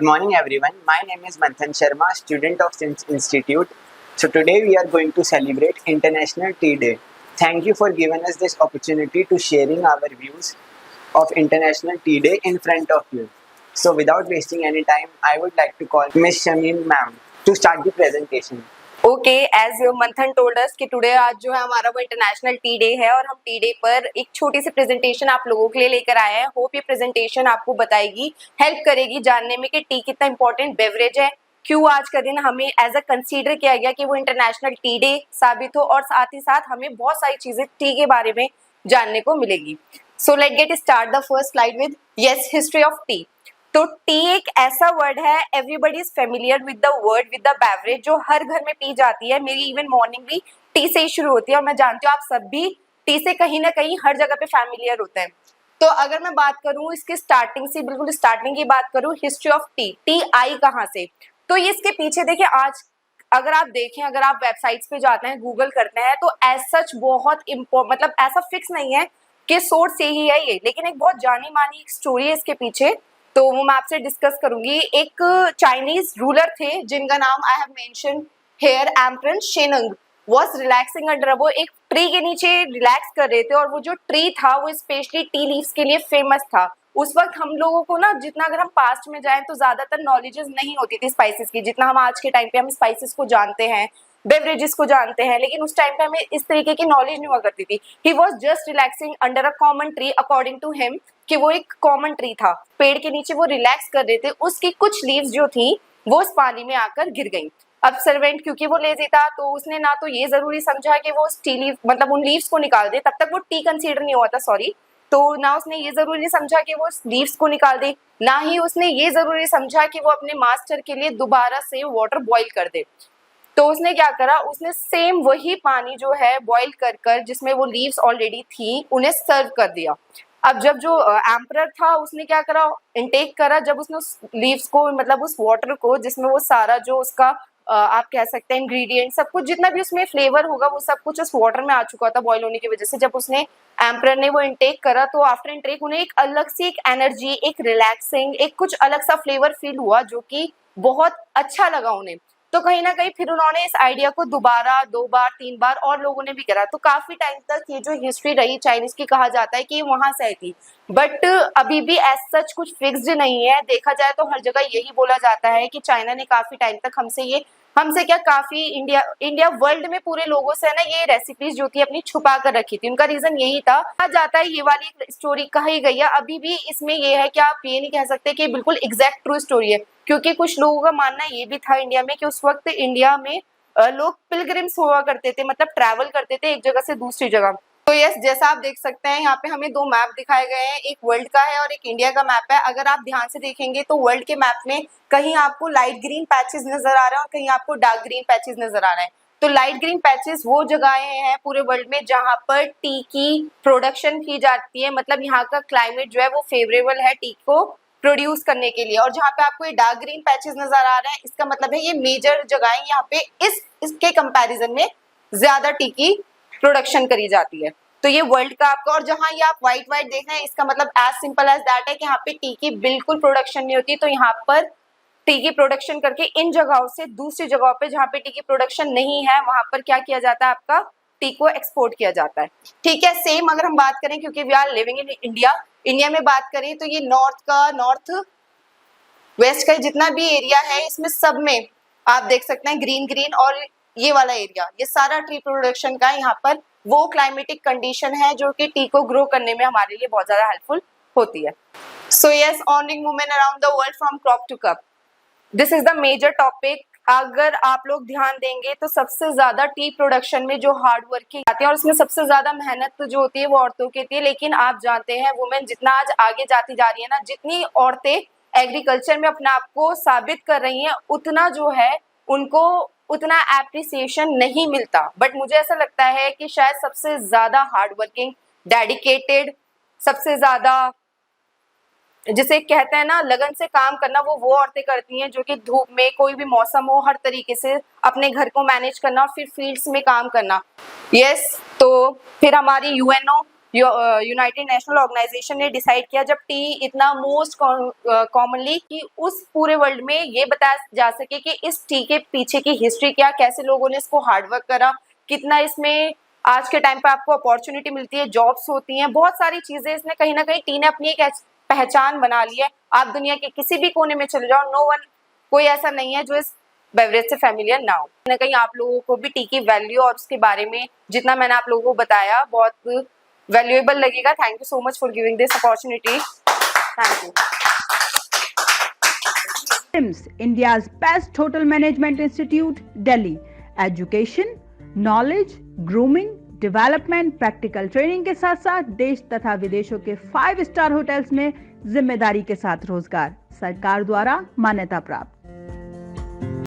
morning everyone. My name is Manthan Sharma, student of SIMS Institute. So today we are going to celebrate International Tea Day. Thank you for giving us this opportunity to sharing our views of International Tea Day in front of you. So without wasting any time, I would like to call Miss Shamim ma'am to start the presentation. Okay, as Manthan told us कि today आज जो है हमारा वो international T day है और हम T day पर एक छोटी सी प्रेजेंटेशन आप लोगों के लिए लेकर आए हैं। होप ये प्रेजेंटेशन आपको बताएगी, हेल्प करेगी जानने में कि टी कितना इंपॉर्टेंट बेवरेज है, क्यों आज का दिन हमें एज अ कंसीडर किया गया कि वो इंटरनेशनल टी डे साबित हो, और साथ ही साथ हमें बहुत सारी चीजें टी के बारे में जानने को मिलेगी। So let get start the first slide with yes history of T. तो टी एक ऐसा वर्ड है, everybody is familiar with the word, with the beverage, जो हर घर में पी जाती है। मेरी इवन मॉर्निंग भी टी से ही शुरू होती है और मैं जानती हूँ आप सब भी टी से कहीं ना कहीं हर जगह पे फेमिलियर होते हैं। तो अगर मैं बात करूँ इसकी स्टार्टिंग से, बिल्कुल स्टार्टिंग की बात करूँ, history of T, T I कहाँ से, तो इसके पीछे देखिए, आज अगर आप देखें, अगर आप वेबसाइट्स पे जाते हैं, गूगल करते हैं, तो एज सच बहुत मतलब ऐसा फिक्स नहीं है कि सोर्स यही है ये, लेकिन एक बहुत जानी मानी एक स्टोरी है इसके पीछे, तो वो मैं आपसे डिस्कस करूंगी। एक चाइनीज रूलर थे जिनका नाम I have mention here, emperor Shennong was relaxing under, वो एक ट्री के नीचे रिलैक्स कर रहे थे और वो जो ट्री था वो स्पेशली टी लीव्स के लिए फेमस था। उस वक्त हम लोगों को ना, जितना अगर हम पास्ट में जाएं तो ज्यादातर नॉलेजेस नहीं होती थी स्पाइसेस की, जितना हम आज के टाइम पे हम स्पाइसेस को जानते हैं, बेवरेजेस को जानते हैं, लेकिन उस टाइम पे हमें इस तरीके की नॉलेज नहीं हुआ करती थी। He was just relaxing under a common tree, according to him, कि वो एक कॉमन ट्री था, पेड़ के नीचे वो रिलैक्स कर रहे थे, उसकी कुछ लीव्स जो थी वो उस पानी में आकर गिर गई। अब सर्वेंट क्योंकि वो लेजी था, तो उसने ना तो ये जरूरी समझा कि वो टी लीव मतलब उन लीव्स को निकाल दे, तब तक वो टी कंसीडर नहीं हुआ था, सॉरी, तो ना उसने ये जरूरी समझा कि वो लीव्स को निकाल दे, ना ही उसने ये जरूरी समझा कि वो अपने मास्टर के लिए दोबारा से वाटर बॉईल कर दे। तो उसने क्या करा, उसने सेम वही पानी जो है बॉईल कर कर, जिसमें वो लीव्स ऑलरेडी थी, उन्हें सर्व कर दिया। अब जब जो एम्परर था उसने क्या करा, इनटेक करा, जब उसने उस लीव्स को मतलब उस वाटर को, जिसमें वो सारा जो उसका आप कह सकते हैं इंग्रेडिएंट, सब कुछ जितना भी उसमें फ्लेवर होगा वो सब कुछ उस वाटर में आ चुका था बॉईल होने की वजह से। जब उसने एम्परर ने वो इनटेक करा तो आफ्टर इनटेक उन्हें एक अलग सी एक एनर्जी, एक रिलैक्सिंग, एक कुछ अलग सा फ्लेवर फील हुआ जो कि बहुत अच्छा लगा उन्हें। तो कहीं ना कहीं फिर उन्होंने इस आइडिया को दोबारा 2 बार 3 बार और लोगों ने भी करा, तो काफी टाइम तक ये जो हिस्ट्री रही चाइनीज की, कहा जाता है कि वहां से आई थी, बट अभी भी एज सच कुछ फिक्स्ड नहीं है। देखा जाए तो हर जगह यही बोला जाता है कि चाइना ने काफी टाइम तक हमसे क्या काफी इंडिया वर्ल्ड में पूरे लोगों से है ना ये रेसिपीज जो थी अपनी छुपा कर रखी थी। उनका रीजन यही था, कहा जाता है, ये वाली स्टोरी कही गई है, अभी भी इसमें ये है कि आप ये नहीं कह सकते कि बिल्कुल एग्जैक्ट ट्रू स्टोरी है, क्योंकि कुछ लोगों का मानना ये भी था इंडिया में कि उस वक्त इंडिया में लोग पिलग्रिम्स हुआ करते थे, मतलब ट्रैवल करते थे एक जगह से दूसरी जगह। तो यस, जैसा आप देख सकते हैं यहाँ पे हमें 2 मैप दिखाए गए हैं, एक वर्ल्ड का है और एक इंडिया का मैप है। अगर आप ध्यान से देखेंगे तो वर्ल्ड के मैप में कहीं आपको लाइट ग्रीन पैचेस नजर आ रहे हैं और कहीं आपको डार्क ग्रीन पैचेस नजर आ रहे हैं। तो लाइट ग्रीन पैचेस वो जगहें हैं पूरे वर्ल्ड में जहाँ पर टी की प्रोडक्शन की जाती है, मतलब यहाँ का क्लाइमेट जो है वो फेवरेबल है टी को प्रोड्यूस करने के लिए। और जहाँ पे आपको ये डार्क ग्रीन पैचेस नजर आ रहे हैं, इसका मतलब है ये मेजर जगहें यहाँ पे इसके कंपैरिजन में ज्यादा टी की प्रोडक्शन करी जाती है। तो ये वर्ल्ड का आपका, और जहां ये आप व्हाइट देख रहे हैं, इसका मतलब एज सिंपल एज दैट है कि यहाँ पे टी की बिल्कुल प्रोडक्शन नहीं होती। तो यहाँ पर टी की प्रोडक्शन करके इन जगहों से दूसरी जगहों पे जहाँ पे टी की प्रोडक्शन नहीं है, वहां पर क्या किया जाता है, आपका टी को एक्सपोर्ट किया जाता है। ठीक है, सेम अगर हम बात करें, क्योंकि we are living in India में बात करें तो ये नॉर्थ वेस्ट का जितना भी एरिया है, इसमें सब में आप देख सकते हैं ग्रीन, और ये वाला एरिया, ये सारा टी प्रोडक्शन का यहाँ पर वो क्लाइमेटिक कंडीशन है जो कि टी को ग्रो करने में हमारे लिए बहुत ज्यादा हेल्पफुल होती है। So yes, earning women around the world from crop to cup, this is the major topic. अगर आप लोग ध्यान देंगे तो सबसे ज्यादा टी प्रोडक्शन में जो हार्ड वर्किंग आती है और उसमें सबसे ज्यादा मेहनत जो होती है वो औरतों की होती है। लेकिन आप जानते हैं वुमेन जितना आज आगे जाती जा रही है ना, जितनी औरतें एग्रीकल्चर में अपने आप को साबित कर रही हैं, उतना जो है उनको उतना एप्रिसिएशन नहीं मिलता। बट मुझे ऐसा लगता है कि शायद सबसे ज्यादा हार्ड वर्किंग, डेडिकेटेड, सबसे ज्यादा जिसे कहते हैं ना लगन से काम करना, वो औरतें करती हैं जो कि धूप में कोई भी मौसम हो हर तरीके से अपने घर को मैनेज करना और फिर फील्ड्स में काम करना। यस, तो फिर हमारी यूएनओ यूनाइटेड नेशनल ऑर्गेनाइजेशन ने डिसाइड किया, जब टी इतना मोस्ट कॉमनली, कि उस पूरे वर्ल्ड में ये बताया जा सके कि इस टी के पीछे की हिस्ट्री क्या, कैसे लोगों ने इसको हार्डवर्क करा, कितना इसमें आज के टाइम पे आपको अपॉर्चुनिटी मिलती है, जॉब्स होती हैं, बहुत सारी चीजें इसने कहीं ना कहीं टी ने अपनी एक पहचान बना ली है। आप दुनिया के किसी भी कोने में चले जाओ, नो वन, कोई ऐसा नहीं है जो इस बेवरेज से फेमिलियर ना हो। कहीं ना कहीं आप लोगों को भी टी की वैल्यू और उसके बारे में जितना मैंने आप लोगों को बताया बहुत वैल्यूएबल लगेगा। Thank you so much for giving this opportunity. Thank you. SIMS, India's best hotel management institute, Delhi. Education, knowledge, grooming, development, practical training के साथ साथ देश तथा विदेशों के 5 स्टार होटल्स में जिम्मेदारी के साथ रोजगार, सरकार द्वारा मान्यता प्राप्त।